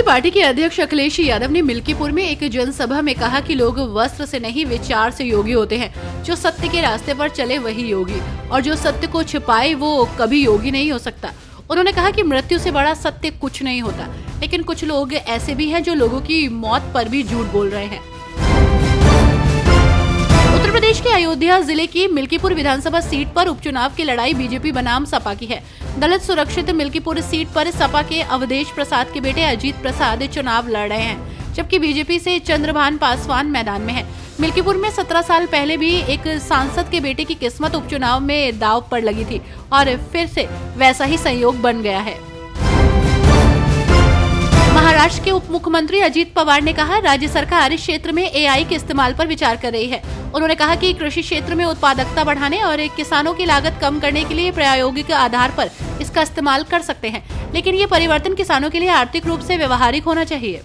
Party के अध्यक्ष अखिलेश यादव ने मिल्कीपुर में एक जनसभा में कहा कि लोग वस्त्र से नहीं विचार से योगी होते हैं। जो सत्य के रास्ते पर चले वही योगी, और जो सत्य को छिपाए वो कभी योगी नहीं हो सकता। उन्होंने कहा कि मृत्यु से बड़ा सत्य कुछ नहीं होता, लेकिन कुछ लोग ऐसे भी हैं जो लोगों की मौत पर भी झूठ बोल रहे हैं। उत्तर प्रदेश के अयोध्या जिले की मिल्कीपुर विधानसभा सीट पर उपचुनाव की लड़ाई बीजेपी बनाम सपा की है। दलित सुरक्षित मिल्कीपुर सीट पर सपा के अवधेश प्रसाद के बेटे अजीत प्रसाद चुनाव लड़ रहे हैं, जबकि बीजेपी से चंद्रभान पासवान मैदान में है। मिल्कीपुर में 17 साल पहले भी एक सांसद के बेटे की किस्मत उपचुनाव में दांव पर लगी थी और फिर से वैसा ही संयोग बन गया है। महाराष्ट्र के उप मुख्यमंत्री अजीत पवार ने कहा, राज्य सरकार इस क्षेत्र में एआई के इस्तेमाल पर विचार कर रही है। उन्होंने कहा कि कृषि क्षेत्र में उत्पादकता बढ़ाने और किसानों की लागत कम करने के लिए प्रायोगिक आधार पर इसका इस्तेमाल कर सकते हैं, लेकिन ये परिवर्तन किसानों के लिए आर्थिक रूप से व्यवहारिक होना चाहिए।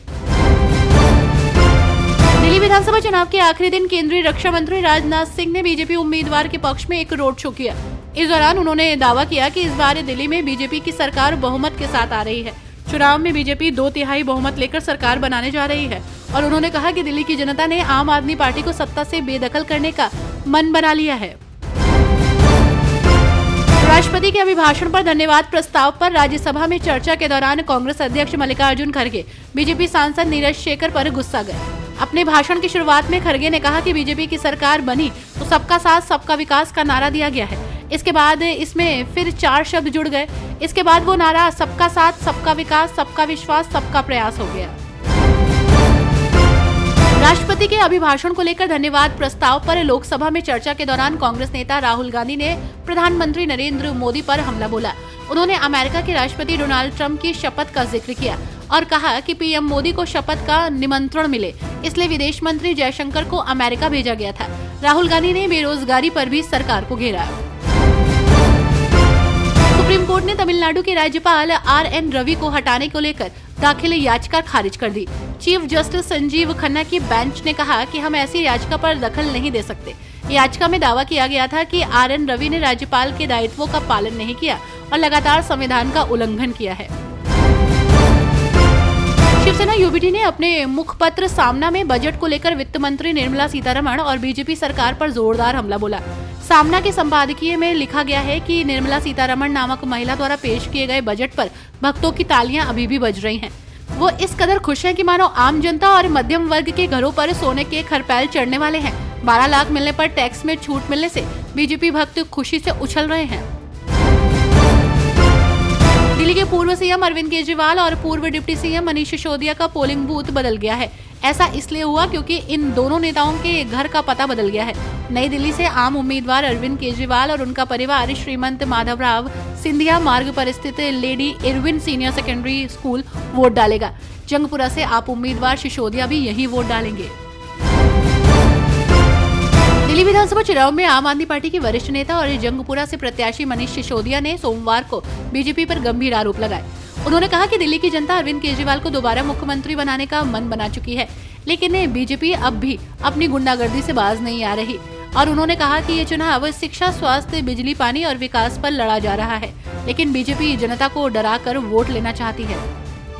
दिल्ली विधानसभा चुनाव के आखिरी दिन केंद्रीय रक्षा मंत्री राजनाथ सिंह ने बीजेपी उम्मीदवार के पक्ष में एक रोड शो किया। इस दौरान उन्होंने दावा किया कि इस बार दिल्ली में बीजेपी की सरकार बहुमत के साथ आ रही है। चुनाव में बीजेपी 2/3 बहुमत लेकर सरकार बनाने जा रही है और उन्होंने कहा कि दिल्ली की जनता ने आम आदमी पार्टी को सत्ता से बेदखल करने का मन बना लिया है। राष्ट्रपति के अभिभाषण पर धन्यवाद प्रस्ताव पर राज्यसभा में चर्चा के दौरान कांग्रेस अध्यक्ष मल्लिकार्जुन खड़गे बीजेपी सांसद नीरज शेखर पर गुस्सा गए। अपने भाषण की शुरुआत में खड़गे ने कहा कि बीजेपी की सरकार बनी तो सबका साथ सबका विकास का नारा दिया गया है। इसके बाद इसमें फिर 4 शब्द जुड़ गए। इसके बाद वो नारा सबका साथ सबका विकास सबका विश्वास सबका प्रयास हो गया। राष्ट्रपति के अभिभाषण को लेकर धन्यवाद प्रस्ताव पर लोकसभा में चर्चा के दौरान कांग्रेस नेता राहुल गांधी ने प्रधानमंत्री नरेंद्र मोदी पर हमला बोला। उन्होंने अमेरिका के राष्ट्रपति डोनाल्ड ट्रंप की शपथ का जिक्र किया और कहा कि पीएम मोदी को शपथ का निमंत्रण मिले, इसलिए विदेश मंत्री जयशंकर को अमेरिका भेजा गया था। राहुल गांधी ने बेरोजगारी पर भी सरकार को घेरा। सुप्रीम कोर्ट ने तमिलनाडु के राज्यपाल RN रवि को हटाने को लेकर दाखिल याचिका खारिज कर दी। चीफ जस्टिस संजीव खन्ना की बेंच ने कहा कि हम ऐसी याचिका पर दखल नहीं दे सकते। याचिका में दावा किया गया था कि RN रवि ने राज्यपाल के दायित्वों का पालन नहीं किया और लगातार संविधान का उल्लंघन किया है। शिवसेना यूबीटी ने अपने मुखपत्र सामना में बजट को लेकर वित्त मंत्री निर्मला सीतारमण और बीजेपी सरकार पर जोरदार हमला बोला। सामना के संपादकीय में लिखा गया है कि निर्मला सीतारमण नामक महिला द्वारा पेश किए गए बजट पर भक्तों की तालियां अभी भी बज रही हैं। वो इस कदर खुश हैं कि मानो आम जनता और मध्यम वर्ग के घरों पर सोने के खरपैल चढ़ने वाले हैं। 12 लाख मिलने पर टैक्स में छूट मिलने से बीजेपी भक्त खुशी से उछल रहे हैं। दिल्ली के पूर्व सीएम अरविंद केजरीवाल और पूर्व डिप्टी सीएम मनीष सिसोदिया का पोलिंग बूथ बदल गया है। ऐसा इसलिए हुआ क्योंकि इन दोनों नेताओं के घर का पता बदल गया है। नई दिल्ली से आम उम्मीदवार अरविंद केजरीवाल और उनका परिवार श्रीमंत माधवराव सिंधिया मार्ग पर स्थित lady Irwin senior secondary school vote डालेगा। जंगपुरा से आप उम्मीदवार सिसोदिया भी यही वोट डालेंगे। दिल्ली विधानसभा चुनाव में आम आदमी पार्टी के वरिष्ठ नेता और जंगपुरा से प्रत्याशी मनीष सिसोदिया ने सोमवार को बीजेपी पर गंभीर आरोप लगाए। उन्होंने कहा कि दिल्ली की जनता अरविंद केजरीवाल को दोबारा मुख्यमंत्री बनाने का मन बना चुकी है, लेकिन बीजेपी अब भी अपनी गुंडागर्दी से बाज नहीं आ रही। और उन्होंने कहा कि ये चुनाव शिक्षा, स्वास्थ्य, बिजली, पानी और विकास पर लड़ा जा रहा है, लेकिन बीजेपी जनता को डराकर वोट लेना चाहती है।